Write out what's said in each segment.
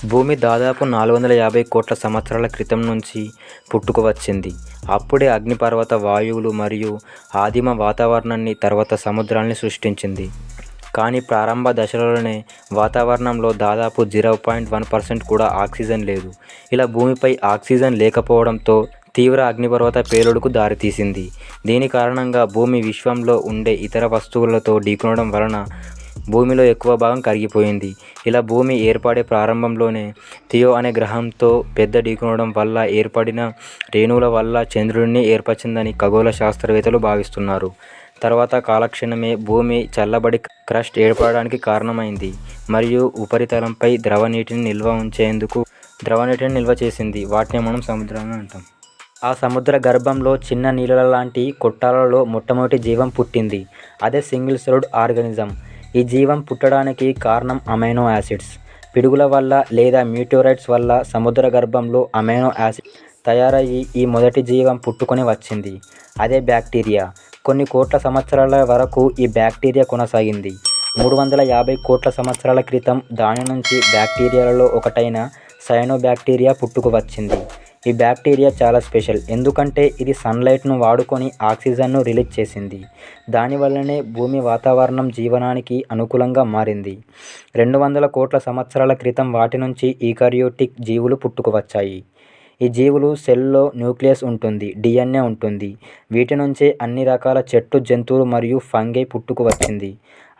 భూమి దాదాపు 450 కోట్ల సంవత్సరాల క్రితం నుంచి పుట్టుకు వచ్చింది. అప్పుడే అగ్నిపర్వత వాయువులు మరియు ఆదిమ వాతావరణాన్ని, తర్వాత సముద్రాల్ని సృష్టించింది. కానీ ప్రారంభ దశలోనే వాతావరణంలో దాదాపు 0.1% కూడా ఆక్సిజన్ లేదు. ఇలా భూమిపై ఆక్సిజన్ లేకపోవడంతో తీవ్ర అగ్నిపర్వత పేలుడుకు దారితీసింది. దీని కారణంగా భూమి విశ్వంలో ఉండే ఇతర వస్తువులతో ఢీకొనడం వలన భూమిలో ఎక్కువ భాగం కరిగిపోయింది. ఇలా భూమి ఏర్పడే ప్రారంభంలోనే థియో అనే గ్రహంతో పెద్ద ఢీకొనడం వల్ల ఏర్పడిన రేణువుల వల్ల చంద్రుడిని ఏర్పరిచిందని ఖగోళ శాస్త్రవేత్తలు భావిస్తున్నారు. తర్వాత కాలక్షేపమే భూమి చల్లబడి క్రస్ట్ ఏర్పడడానికి కారణమైంది మరియు ఉపరితలంపై ద్రవనీటిని నిల్వ చేసింది. వాటిని మనం సముద్రాలు అంటాం. ఆ సముద్ర గర్భంలో చిన్న నీళ్ళ లాంటి కొట్టాలలో మొట్టమొదటి జీవం పుట్టింది. అదే సింగిల్ సెల్డ్ ఆర్గానిజం. ఈ జీవం పుట్టడానికి కారణం అమైనో యాసిడ్స్. పిడుగుల వల్ల లేదా మీటియోరైట్స్ వల్ల సముద్ర గర్భంలో అమైనో యాసిడ్ తయారయ్యి ఈ మొదటి జీవం పుట్టుకొని వచ్చింది. అదే బ్యాక్టీరియా. కొన్ని కోట్ల సంవత్సరాల వరకు ఈ బ్యాక్టీరియా కొనసాగింది. 350 కోట్ల సంవత్సరాల క్రితం దాని నుంచి బ్యాక్టీరియాలలో ఒకటైన సైనోబ్యాక్టీరియా పుట్టుకు వచ్చింది. ఈ బ్యాక్టీరియా చాలా స్పెషల్. ఎందుకంటే ఇది సన్లైట్ను వాడుకొని ఆక్సిజన్ను రిలీజ్ చేసింది. దానివల్లనే భూమి వాతావరణం జీవనానికి అనుకూలంగా మారింది. 200 కోట్ల సంవత్సరాల క్రితం వాటి నుంచి ఈకారియోటిక్ జీవులు పుట్టుకు వచ్చాయి. ఈ జీవులు సెల్లో న్యూక్లియస్ ఉంటుంది, DNA ఉంటుంది. వీటి నుంచే అన్ని రకాల చెట్టు, జంతువులు మరియు ఫంగై పుట్టుకు వచ్చింది.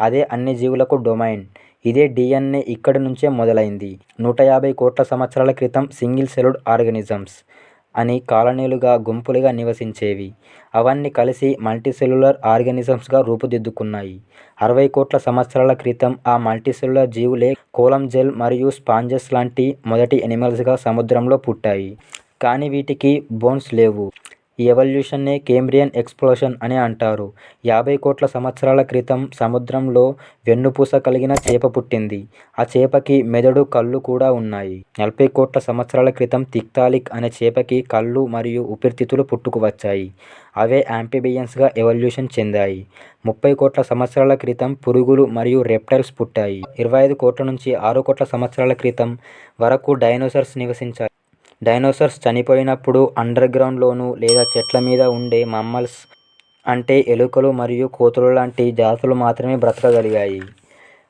అదే అన్ని జీవులకు డొమైన్. ఇదే DNA ఇక్కడి నుంచే మొదలైంది. 150 కోట్ల సంవత్సరాల క్రితం సింగిల్ సెల్డ్ ఆర్గానిజమ్స్ అని కాలనీలుగా, గుంపులుగా నివసించేవి. అవన్నీ కలిసి మల్టీసెల్యులర్ ఆర్గానిజమ్స్గా రూపుదిద్దుకున్నాయి. 60 కోట్ల సంవత్సరాల క్రితం ఆ మల్టీసెల్యులర్ జీవులే కోలం జెల్ మరియు స్పాంజెస్ లాంటి మొదటి ఎనిమల్స్గా సముద్రంలో పుట్టాయి. కానీ వీటికి బోన్స్ లేవు. ఈ ఎవల్యూషన్నే కేంబ్రియన్ ఎక్స్ప్లోషన్ అని అంటారు. 50 కోట్ల సంవత్సరాల క్రితం సముద్రంలో వెన్నుపూస కలిగిన చేప పుట్టింది. ఆ చేపకి మెదడు, కళ్ళు కూడా ఉన్నాయి. 40 కోట్ల సంవత్సరాల క్రితం తిక్తాలిక్ అనే చేపకి కళ్ళు మరియు ఊపిరితిత్తులు పుట్టుకు వచ్చాయి. అవే యాంఫిబియన్స్గా ఎవల్యూషన్ చెందాయి. 30 కోట్ల సంవత్సరాల క్రితం పురుగులు మరియు రెప్టైల్స్ పుట్టాయి. 25 కోట్ల నుంచి 6 కోట్ల సంవత్సరాల క్రితం వరకు డైనోసార్స్ నివసించాయి. డైనోసార్స్ చనిపోయినప్పుడు అండర్ గ్రౌండ్లోనూ లేదా చెట్ల మీద ఉండే మమ్మల్స్ అంటే ఎలుకలు మరియు కోతులు లాంటి జాతులు మాత్రమే బ్రతకగలిగాయి.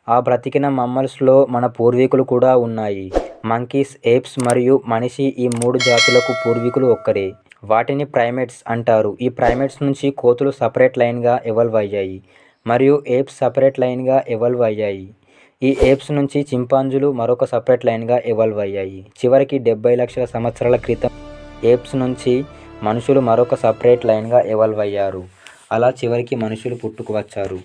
ఆ బ్రతికిన మమ్మల్స్లో మన పూర్వీకులు కూడా ఉన్నాయి. మంకీస్, ఏప్స్ మరియు మనిషి ఈ 3 జాతులకు పూర్వీకులు ఒక్కరే. వాటిని ప్రైమేట్స్ అంటారు. ఈ ప్రైమేట్స్ నుంచి కోతులు సపరేట్ లైన్గా ఎవాల్వ్ అయ్యాయి మరియు ఏప్స్ సపరేట్ లైన్గా ఎవాల్వ్ అయ్యాయి. ఈ ఏప్స్ నుంచి చింపాంజీలు మరొక సపరేట్ లైన్గా ఎవాల్వ్ అయ్యాయి. చివరికి 70 లక్షల సంవత్సరాల క్రితం ఏప్స్ నుంచి మనుషులు మరొక సపరేట్ లైన్గా ఎవాల్వ్ అయ్యారు. అలా చివరికి మనుషులు పుట్టుకు వచ్చారు.